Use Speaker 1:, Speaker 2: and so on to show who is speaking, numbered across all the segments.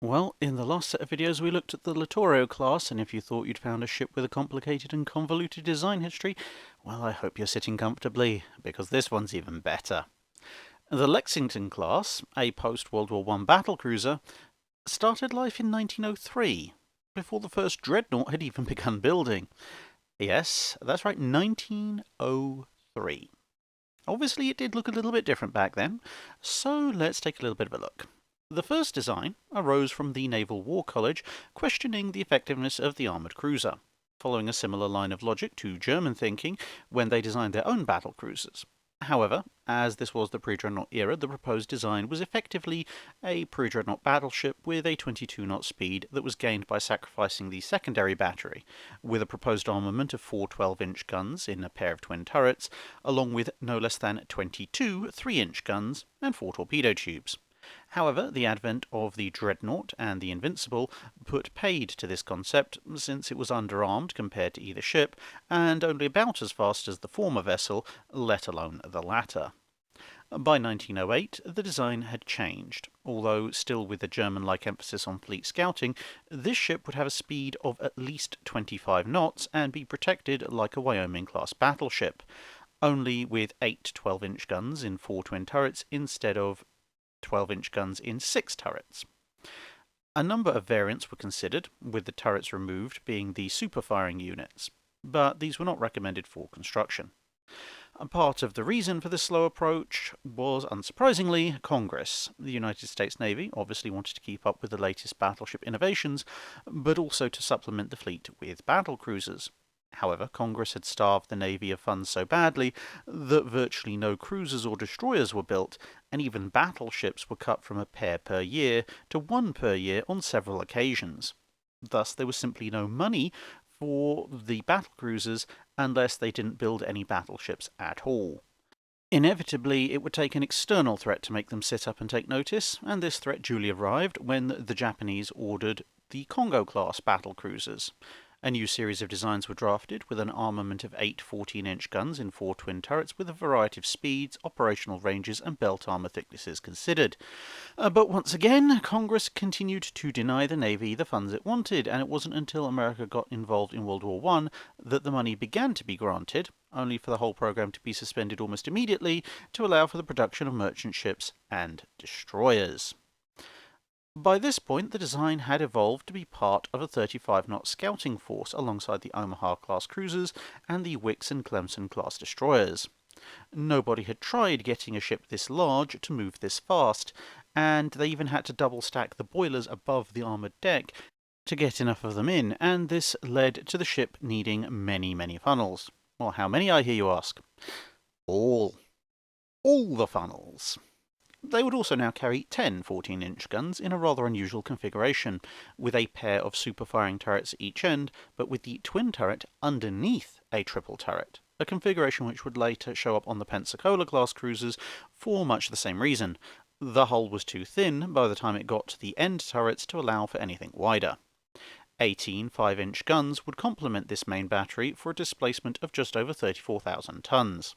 Speaker 1: Well, in the last set of videos we looked at the Littorio class, and if you thought you'd found a ship with a complicated and convoluted design history, well, I hope you're sitting comfortably, because this one's even better. The Lexington class, a post-World War I battlecruiser, started life in 1903, before the first dreadnought had even begun building. Yes, that's right, 1903. Obviously it did look a little bit different back then, so let's take a little bit of a look. The first design arose from the Naval War College, questioning the effectiveness of the armoured cruiser, following a similar line of logic to German thinking when they designed their own battlecruisers. However, as this was the pre-dreadnought era, the proposed design was effectively a pre-dreadnought battleship with a 22-knot speed that was gained by sacrificing the secondary battery, with a proposed armament of 4 12-inch guns in a pair of twin turrets, along with no less than 22 3-inch guns and 4 torpedo tubes. However, the advent of the Dreadnought and the Invincible put paid to this concept, since it was underarmed compared to either ship, and only about as fast as the former vessel, let alone the latter. By 1908, the design had changed. Although still with a German-like emphasis on fleet scouting, this ship would have a speed of at least 25 knots and be protected like a Wyoming-class battleship, only with 8 12-inch guns in 4 twin turrets instead of 12-inch guns in 6 turrets. A number of variants were considered, with the turrets removed being the super-firing units, but these were not recommended for construction. A part of the reason for this slow approach was, unsurprisingly, Congress. The United States Navy obviously wanted to keep up with the latest battleship innovations, but also to supplement the fleet with battlecruisers. However, Congress had starved the Navy of funds so badly that virtually no cruisers or destroyers were built, and even battleships were cut from a pair per year to 1 per year on several occasions. Thus, there was simply no money for the battlecruisers unless they didn't build any battleships at all. Inevitably, it would take an external threat to make them sit up and take notice, and this threat duly arrived when the Japanese ordered the Congo-class battlecruisers. A new series of designs were drafted, with an armament of 8 14-inch guns in 4 twin turrets with a variety of speeds, operational ranges and belt armour thicknesses considered. But once again, Congress continued to deny the Navy the funds it wanted, and it wasn't until America got involved in World War I that the money began to be granted, only for the whole programme to be suspended almost immediately to allow for the production of merchant ships and destroyers. By this point, the design had evolved to be part of a 35-knot scouting force alongside the Omaha-class cruisers and the Wicks and Clemson-class destroyers. Nobody had tried getting a ship this large to move this fast, and they even had to double-stack the boilers above the armoured deck to get enough of them in, and this led to the ship needing many, many funnels. Well, how many, I hear you ask? All the funnels. They would also now carry 10 14-inch guns in a rather unusual configuration, with a pair of super-firing turrets at each end, but with the twin turret underneath a triple turret, a configuration which would later show up on the Pensacola-class cruisers for much the same reason. The hull was too thin by the time it got to the end turrets to allow for anything wider. 18 5-inch guns would complement this main battery for a displacement of just over 34,000 tons.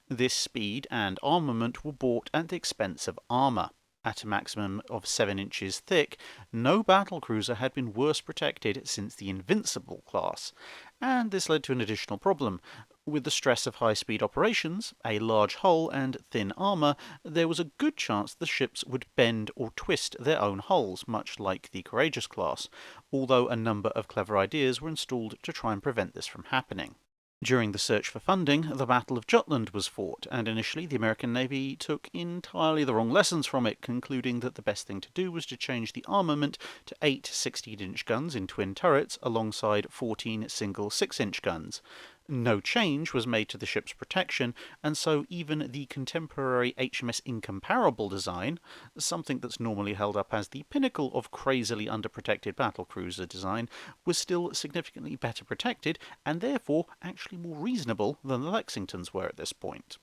Speaker 1: This speed and armament were bought at the expense of armour. At a maximum of 7 inches thick, no battlecruiser had been worse protected since the Invincible class, and this led to an additional problem. With the stress of high-speed operations, a large hull and thin armour, there was a good chance the ships would bend or twist their own hulls, much like the Courageous class, although a number of clever ideas were installed to try and prevent this from happening. During the search for funding, the Battle of Jutland was fought, and initially the American Navy took entirely the wrong lessons from it, concluding that the best thing to do was to change the armament to 8 16-inch guns in twin turrets alongside 14 single 6-inch guns. No change was made to the ship's protection, and so even the contemporary HMS Incomparable design, something that's normally held up as the pinnacle of crazily underprotected battlecruiser design, was still significantly better protected, and therefore actually more reasonable than the Lexingtons were at this point.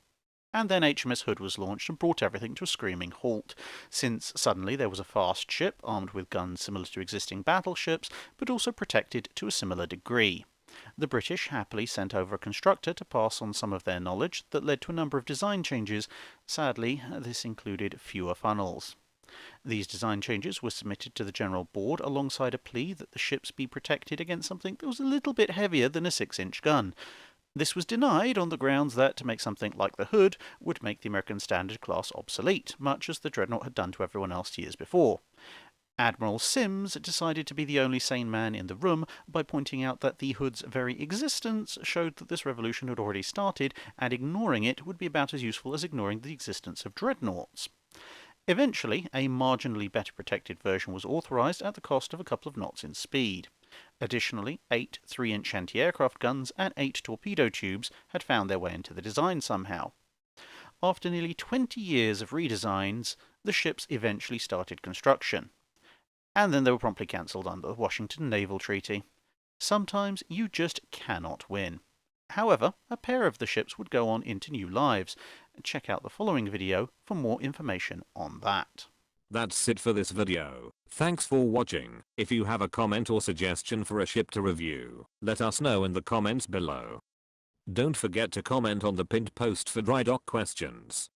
Speaker 1: And then HMS Hood was launched and brought everything to a screaming halt, since suddenly there was a fast ship armed with guns similar to existing battleships, but also protected to a similar degree. The British happily sent over a constructor to pass on some of their knowledge that led to a number of design changes. Sadly, this included fewer funnels. These design changes were submitted to the General Board alongside a plea that the ships be protected against something that was a little bit heavier than a 6-inch gun. This was denied on the grounds that to make something like the Hood would make the American Standard class obsolete, much as the Dreadnought had done to everyone else years before. Admiral Sims decided to be the only sane man in the room by pointing out that the Hood's very existence showed that this revolution had already started, and ignoring it would be about as useful as ignoring the existence of dreadnoughts. Eventually, a marginally better protected version was authorised at the cost of a couple of knots in speed. Additionally, 8 3-inch anti-aircraft guns and 8 torpedo tubes had found their way into the design somehow. After nearly 20 years of redesigns, the ships eventually started construction. And then they were promptly cancelled under the Washington Naval Treaty. Sometimes you just cannot win. However, a pair of the ships would go on into new lives. Check out the following video for more information on that.
Speaker 2: That's it for this video. Thanks for watching. If you have a comment or suggestion for a ship to review, let us know in the comments below. Don't forget to comment on the pinned post for dry dock questions.